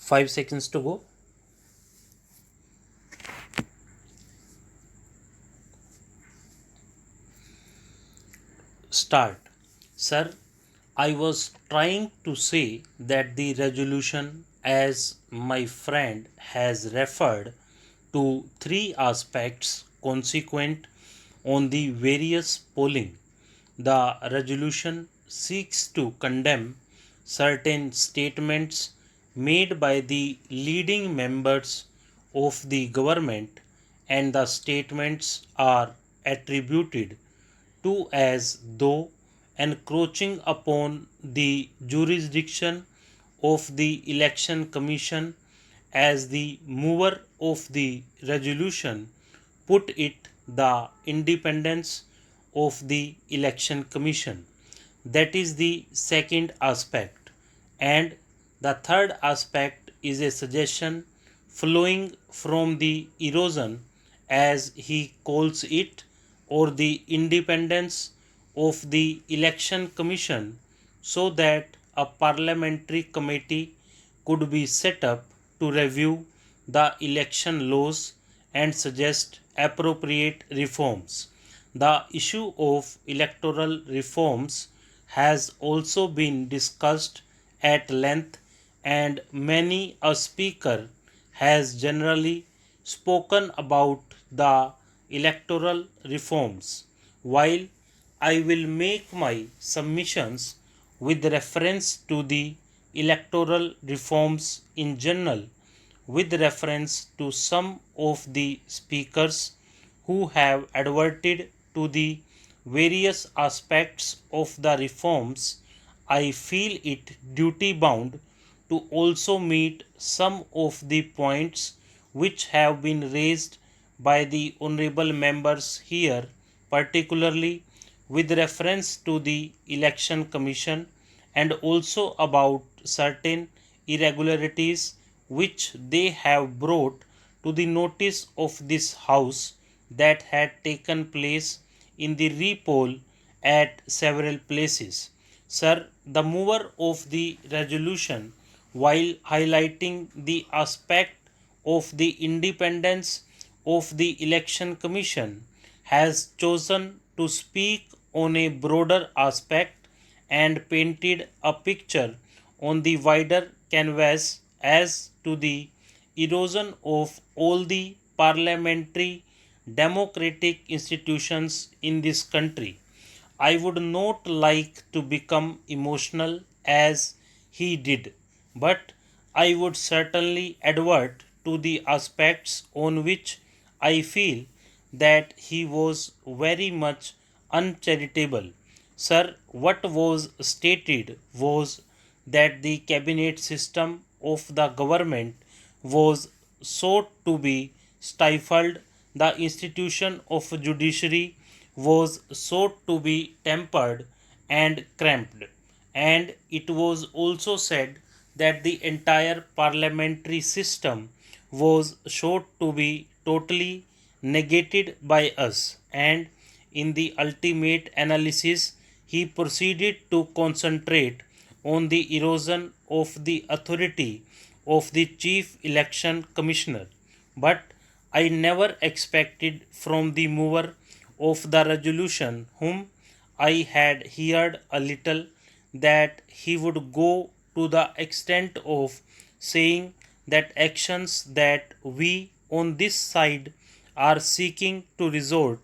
5 seconds to go. Start. Sir, I was trying to say that the resolution, as my friend has referred to three aspects consequent on the various polling. The resolution seeks to condemn certain statements made by the leading members of the government, and the statements are attributed to as though encroaching upon the jurisdiction of the Election Commission. As the mover of the resolution put it, the independence of the Election Commission. That is the second aspect. And the third aspect is a suggestion flowing from the erosion, as he calls it, or the independence of the Election Commission, so that a parliamentary committee could be set up to review the election laws and suggest appropriate reforms. The issue of electoral reforms has also been discussed at length, and many a speaker has generally spoken about the electoral reforms. While I will make my submissions with reference to the electoral reforms in general, with reference to some of the speakers who have adverted to the various aspects of the reforms, I feel it duty bound to also meet some of the points which have been raised by the honorable members here, particularly with reference to the Election Commission, and also about certain irregularities which they have brought to the notice of this House that had taken place in the repoll at several places. Sir, the mover of the resolution, while highlighting the aspect of the independence of the Election Commission, has chosen to speak on a broader aspect and painted a picture on the wider canvas as to the erosion of all the parliamentary democratic institutions in this country. I would not like to become emotional as he did, but I would certainly advert to the aspects on which I feel that he was very much uncharitable. Sir, what was stated was that the cabinet system of the government was sought to be stifled, the institution of judiciary was sought to be tempered and cramped, and it was also said that the entire parliamentary system was sought to be totally negated by us, and in the ultimate analysis he proceeded to concentrate on the erosion of the authority of the Chief Election Commissioner. But I never expected from the mover of the resolution, whom I had heard a little, that he would go to the extent of saying that actions that we on this side are seeking to resort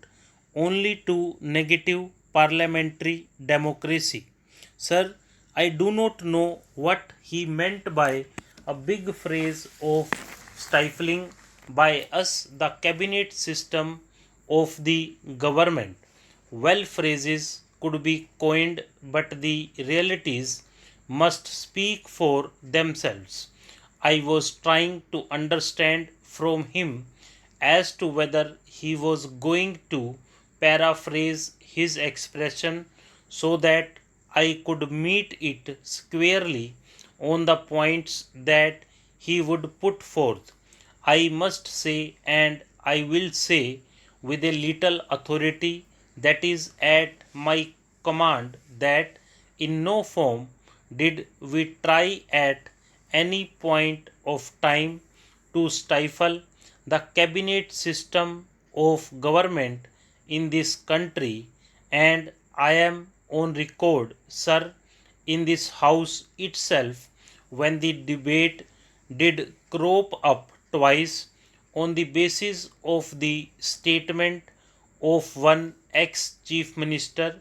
only to negative parliamentary democracy. Sir, I do not know what he meant by a big phrase of stifling by us the cabinet system of the government. Well, phrases could be coined, but the realities must speak for themselves. I was trying to understand from him as to whether he was going to paraphrase his expression so that I could meet it squarely on the points that he would put forth. I must say, and I will say with a little authority that is at my command, that in no form did we try at any point of time to stifle the cabinet system of government in this country, and I am on record, sir, in this house itself, when the debate did crop up twice on the basis of the statement of one ex chief minister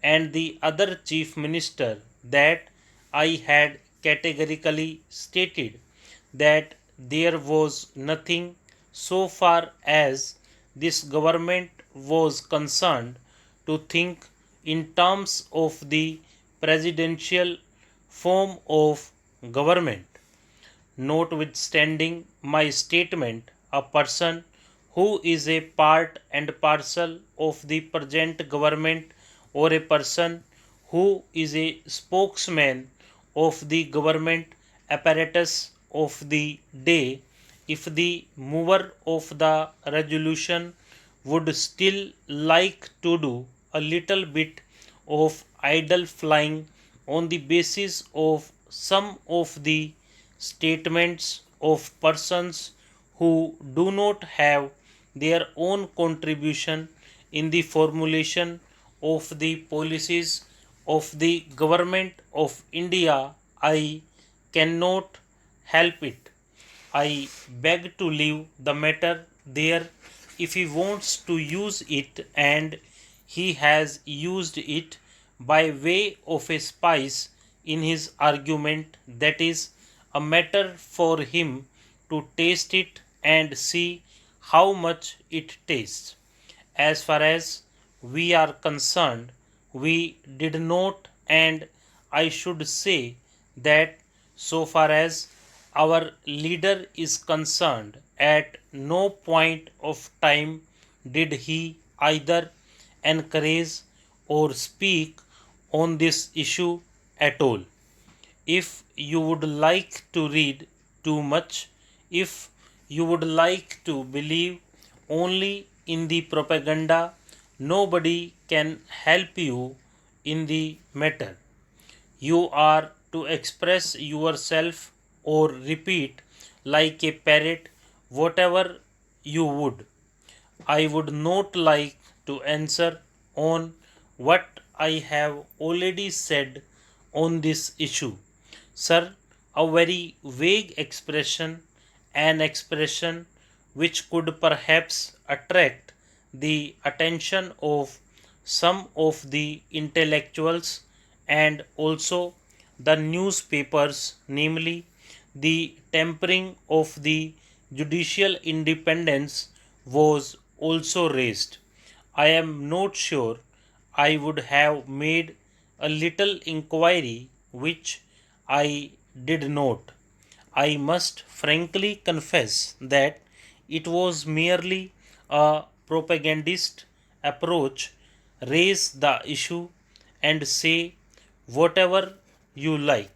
and the other chief minister, that I had categorically stated that there was nothing, so far as this government was concerned, to think in terms of the presidential form of government. Notwithstanding my statement, a person who is a part and parcel of the present government, or a person who is a spokesman of the government apparatus of the day, if the mover of the resolution would still like to do a little bit of idle flying on the basis of some of the statements of persons who do not have their own contribution in the formulation of the policies of the government of India, I cannot help it. I beg to leave the matter there. If he wants to use it, and he has used it by way of a spice in his argument, that is a matter for him to taste it and see how much it tastes. As far as we are concerned, we did not, and I should say that so far as our leader is concerned, at no point of time did he either encourage or speak on this issue at all. If you would like to read too much, if you would like to believe only in the propaganda, nobody can help you in the matter. You are to express yourself or repeat like a parrot whatever you would. I would not like to answer on what I have already said on this issue. Sir, a very vague expression, an expression which could perhaps attract the attention of some of the intellectuals and also the newspapers, namely the tempering of the judicial independence, was also raised. I am not sure I would have made a little inquiry, which I did not. I must frankly confess that it was merely a propagandist approach. Raise the issue and say whatever you like.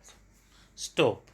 Stop.